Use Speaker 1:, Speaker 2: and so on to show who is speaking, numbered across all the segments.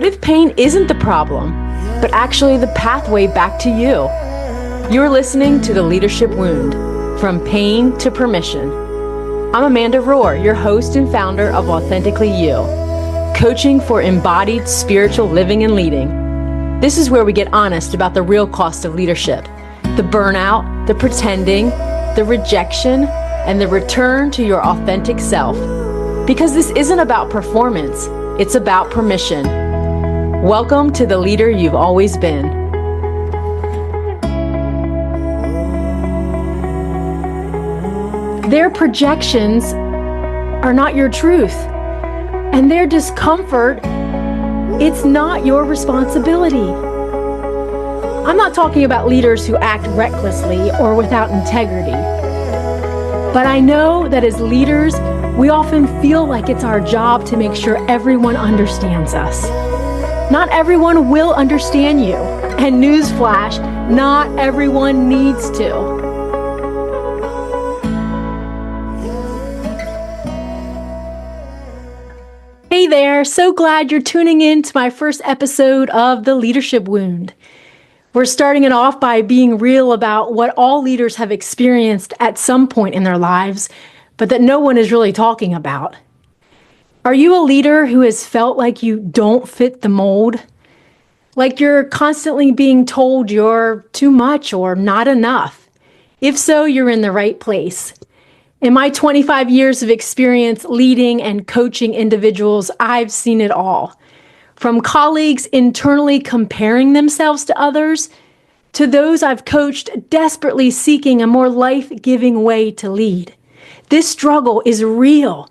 Speaker 1: What if pain isn't the problem, but actually the pathway back to you? You're listening to The Leadership Wound, From Pain to Permission. I'm Amanda Rohrer, your host and founder of Authentically You, coaching for embodied spiritual living and leading. This is where we get honest about the real cost of leadership, the burnout, the pretending, the rejection, and the return to your authentic self. Because this isn't about performance, it's about permission. Welcome to the leader you've always been. Their projections are not your truth, and their discomfort, it's not your responsibility. I'm not talking about leaders who act recklessly or without integrity, but I know that as leaders, we often feel like it's our job to make sure everyone understands us. Not everyone will understand you, and newsflash, not everyone needs to. Hey there, so glad you're tuning in to my first episode of The Leadership Wound. We're starting it off by being real about what all leaders have experienced at some point in their lives, but that no one is really talking about. Are you a leader who has felt like you don't fit the mold? Like you're constantly being told you're too much or not enough? If so, you're in the right place. In my 25 years of experience leading and coaching individuals, I've seen it all. From colleagues internally comparing themselves to others, to those I've coached desperately seeking a more life-giving way to lead. This struggle is real.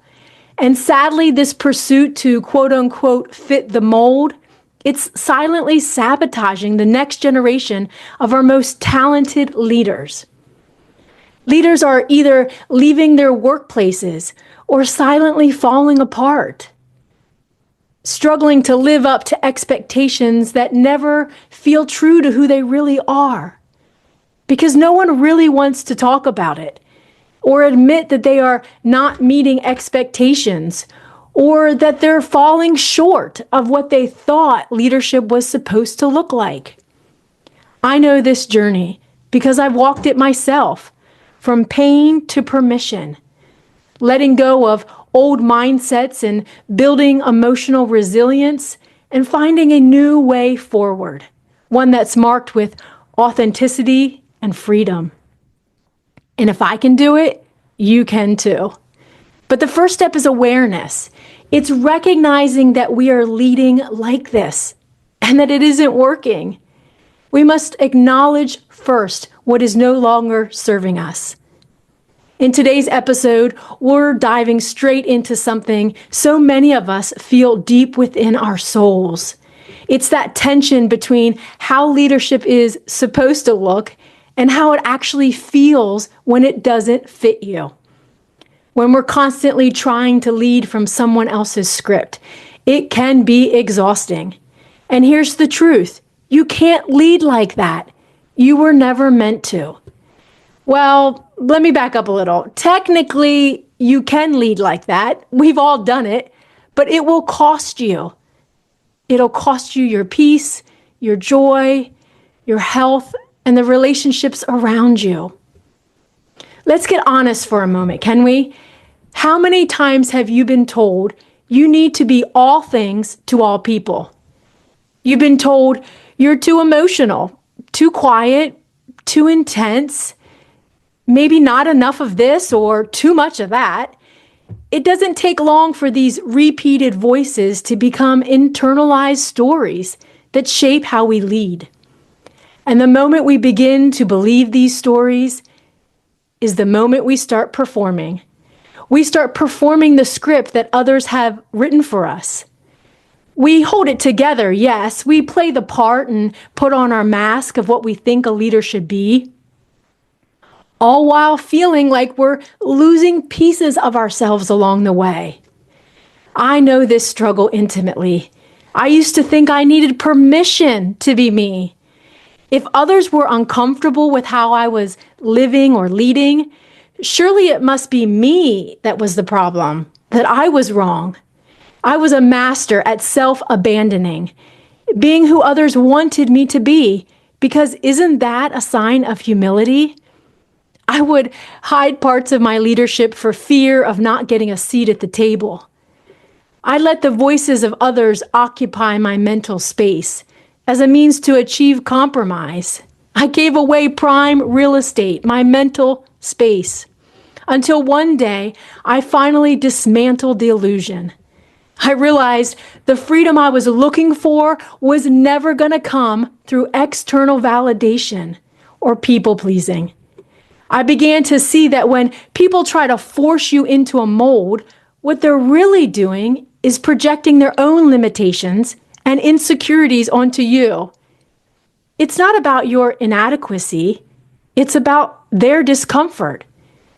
Speaker 1: And sadly, this pursuit to quote-unquote fit the mold, it's silently sabotaging the next generation of our most talented leaders. Leaders are either leaving their workplaces or silently falling apart, struggling to live up to expectations that never feel true to who they really are, because no one really wants to talk about it or admit that they are not meeting expectations or that they're falling short of what they thought leadership was supposed to look like. I know this journey because I've walked it myself, from pain to permission, letting go of old mindsets and building emotional resilience and finding a new way forward, one that's marked with authenticity and freedom. And if I can do it, you can too. But the first step is awareness. It's recognizing that we are leading like this and that it isn't working. We must acknowledge first what is no longer serving us. In today's episode, we're diving straight into something so many of us feel deep within our souls. It's that tension between how leadership is supposed to look and how it actually feels when it doesn't fit you. When we're constantly trying to lead from someone else's script, it can be exhausting. And here's the truth. You can't lead like that. You were never meant to. Well, let me back up a little. Technically, you can lead like that. We've all done it, but it will cost you. It'll cost you your peace, your joy, your health, and the relationships around you. Let's get honest for a moment, can we? How many times have you been told you need to be all things to all people? You've been told you're too emotional, too quiet, too intense, maybe not enough of this or too much of that. It doesn't take long for these repeated voices to become internalized stories that shape how we lead. And the moment we begin to believe these stories is the moment we start performing. We start performing the script that others have written for us. We hold it together, yes. We play the part and put on our mask of what we think a leader should be, all while feeling like we're losing pieces of ourselves along the way. I know this struggle intimately. I used to think I needed permission to be me. If others were uncomfortable with how I was living or leading, surely it must be me that was the problem, that I was wrong. I was a master at self-abandoning, being who others wanted me to be, because isn't that a sign of humility? I would hide parts of my leadership for fear of not getting a seat at the table. I let the voices of others occupy my mental space as a means to achieve compromise. I gave away prime real estate, my mental space, until one day I finally dismantled the illusion. I realized the freedom I was looking for was never going to come through external validation or people pleasing. I began to see that when people try to force you into a mold, what they're really doing is projecting their own limitations and insecurities onto you. It's not about your inadequacy, it's about their discomfort.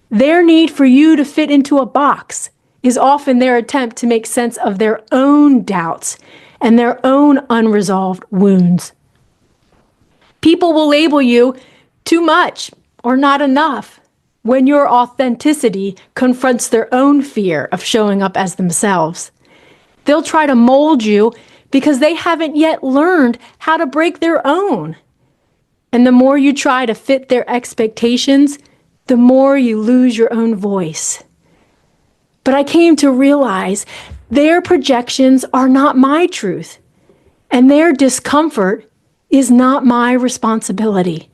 Speaker 1: Their need for you to fit into a box is often their attempt to make sense of their own doubts and their own unresolved wounds. People will label you too much or not enough when your authenticity confronts their own fear of showing up as themselves. They'll try to mold you because they haven't yet learned how to break their own. And the more you try to fit their expectations, the more you lose your own voice. But I came to realize their projections are not my truth, and their discomfort is not my responsibility.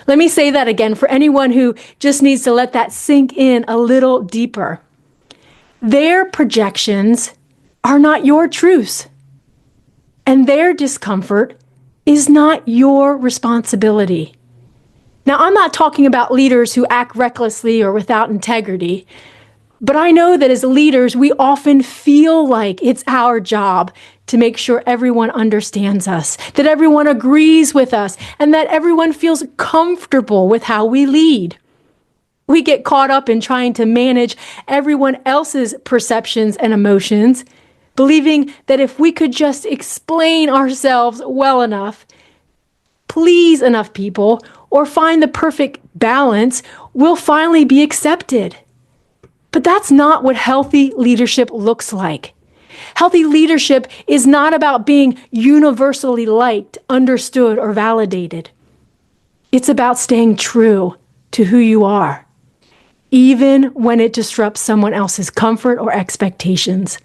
Speaker 1: Let me say that again for anyone who just needs to let that sink in a little deeper. Their projections are not your truths, and their discomfort is not your responsibility. Now, I'm not talking about leaders who act recklessly or without integrity, but I know that as leaders, we often feel like it's our job to make sure everyone understands us, that everyone agrees with us, and that everyone feels comfortable with how we lead. We get caught up in trying to manage everyone else's perceptions and emotions, believing that if we could just explain ourselves well enough, please enough people, or find the perfect balance, we'll finally be accepted. But that's not what healthy leadership looks like. Healthy leadership is not about being universally liked, understood, or validated. It's about staying true to who you are, even when it disrupts someone else's comfort or expectations.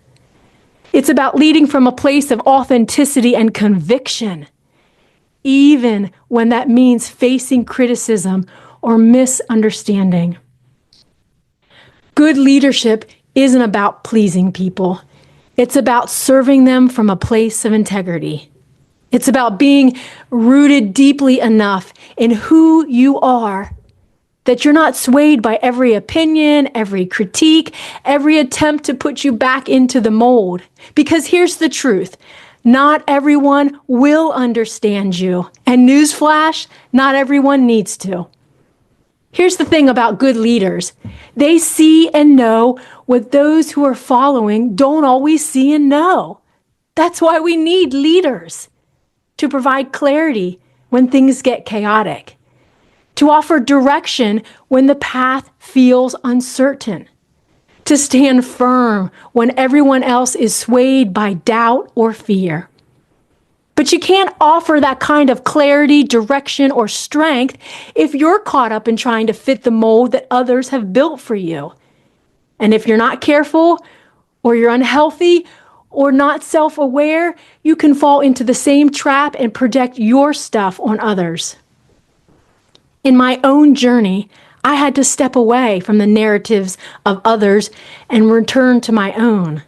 Speaker 1: It's about leading from a place of authenticity and conviction, even when that means facing criticism or misunderstanding. Good leadership isn't about pleasing people. It's about serving them from a place of integrity. It's about being rooted deeply enough in who you are that you're not swayed by every opinion, every critique, every attempt to put you back into the mold. Because here's the truth. Not everyone will understand you. And newsflash, not everyone needs to. Here's the thing about good leaders. They see and know what those who are following don't always see and know. That's why we need leaders, to provide clarity when things get chaotic, to offer direction when the path feels uncertain, to stand firm when everyone else is swayed by doubt or fear. But you can't offer that kind of clarity, direction, or strength if you're caught up in trying to fit the mold that others have built for you. And if you're not careful, or you're unhealthy, or not self-aware, you can fall into the same trap and project your stuff on others. In my own journey, I had to step away from the narratives of others and return to my own.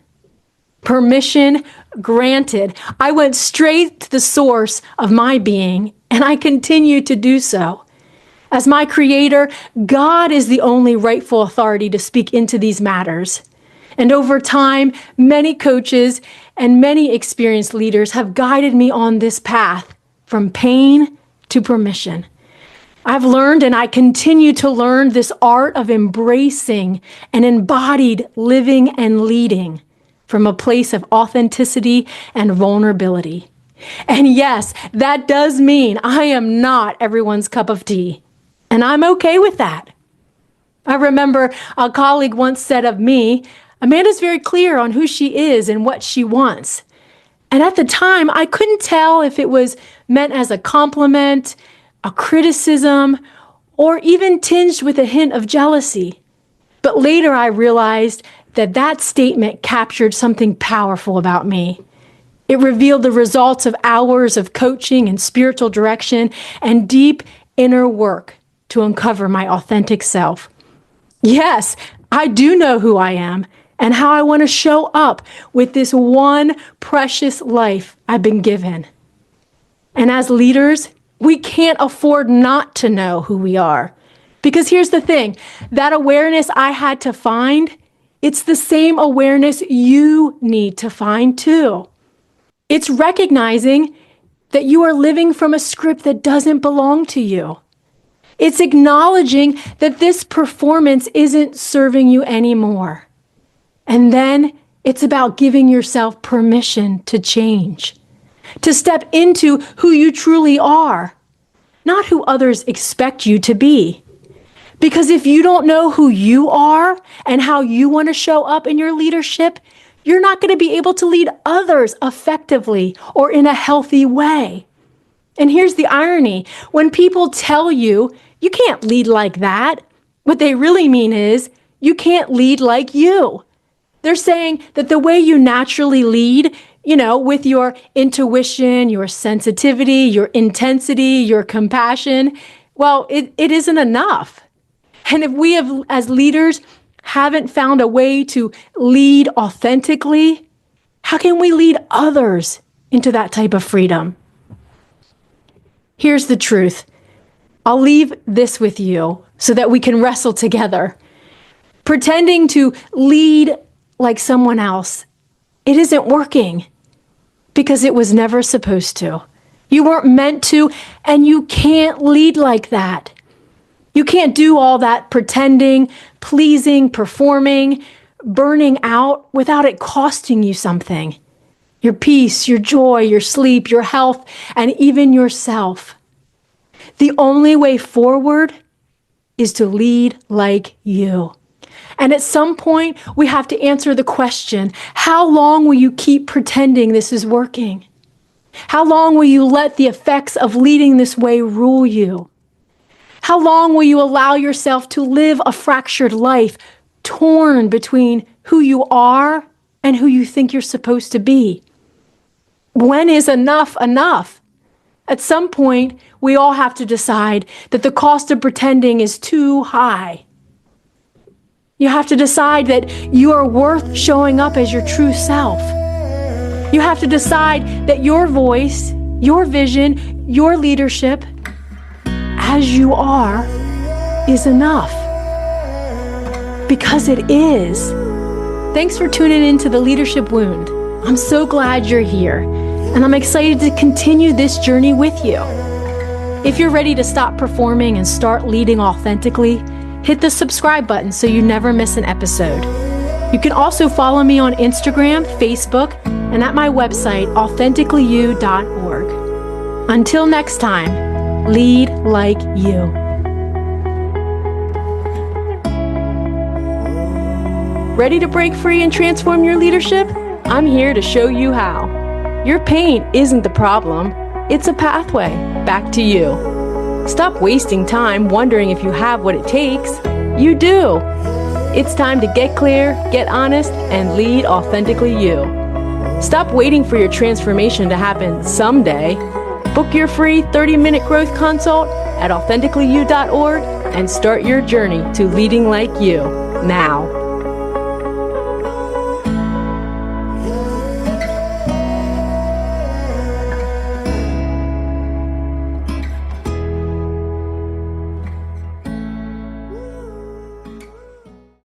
Speaker 1: Permission granted. I went straight to the source of my being, and I continue to do so. As my creator, God is the only rightful authority to speak into these matters. And over time, many coaches and many experienced leaders have guided me on this path from pain to permission. I've learned and I continue to learn this art of embracing an embodied living and leading from a place of authenticity and vulnerability. And yes, that does mean I am not everyone's cup of tea, and I'm okay with that. I remember a colleague once said of me, Amanda's very clear on who she is and what she wants. And at the time, I couldn't tell if it was meant as a compliment, a criticism, or even tinged with a hint of jealousy. But later I realized that that statement captured something powerful about me. It revealed the results of hours of coaching and spiritual direction and deep inner work to uncover my authentic self. Yes, I do know who I am and how I want to show up with this one precious life I've been given. And as leaders, we can't afford not to know who we are. Because here's the thing, that awareness I had to find, it's the same awareness you need to find too. It's recognizing that you are living from a script that doesn't belong to you. It's acknowledging that this performance isn't serving you anymore. And then it's about giving yourself permission to change, to step into who you truly are, not who others expect you to be. Because if you don't know who you are and how you want to show up in your leadership, you're not going to be able to lead others effectively or in a healthy way. And here's the irony. When people tell you, you can't lead like that, what they really mean is, you can't lead like you. They're saying that the way you naturally lead, with your intuition, your sensitivity, your intensity, your compassion, well, it isn't enough. And if we have, as leaders, haven't found a way to lead authentically, how can we lead others into that type of freedom? Here's the truth. I'll leave this with you so that we can wrestle together. Pretending to lead like someone else, it isn't working because it was never supposed to. You weren't meant to, and you can't lead like that. You can't do all that pretending, pleasing, performing, burning out without it costing you something. Your peace, your joy, your sleep, your health, and even yourself. The only way forward is to lead like you. And at some point, we have to answer the question, how long will you keep pretending this is working? How long will you let the effects of leading this way rule you? How long will you allow yourself to live a fractured life, torn between who you are and who you think you're supposed to be? When is enough enough? At some point, we all have to decide that the cost of pretending is too high. You have to decide that you are worth showing up as your true self. You have to decide that your voice, your vision, your leadership, as you are, is enough. Because it is. Thanks for tuning in to The Leadership Wound. I'm so glad you're here, and I'm excited to continue this journey with you. If you're ready to stop performing and start leading authentically, hit the subscribe button so you never miss an episode. You can also follow me on Instagram, Facebook, and at my website, authenticallyu.org. Until next time, lead like you. Ready to break free and transform your leadership? I'm here to show you how. Your pain isn't the problem, it's a pathway back to you. Stop wasting time wondering if you have what it takes. You do. It's time to get clear, get honest, and lead authentically you. Stop waiting for your transformation to happen someday. Book your free 30-minute growth consult at authenticallyu.org and start your journey to leading like you now.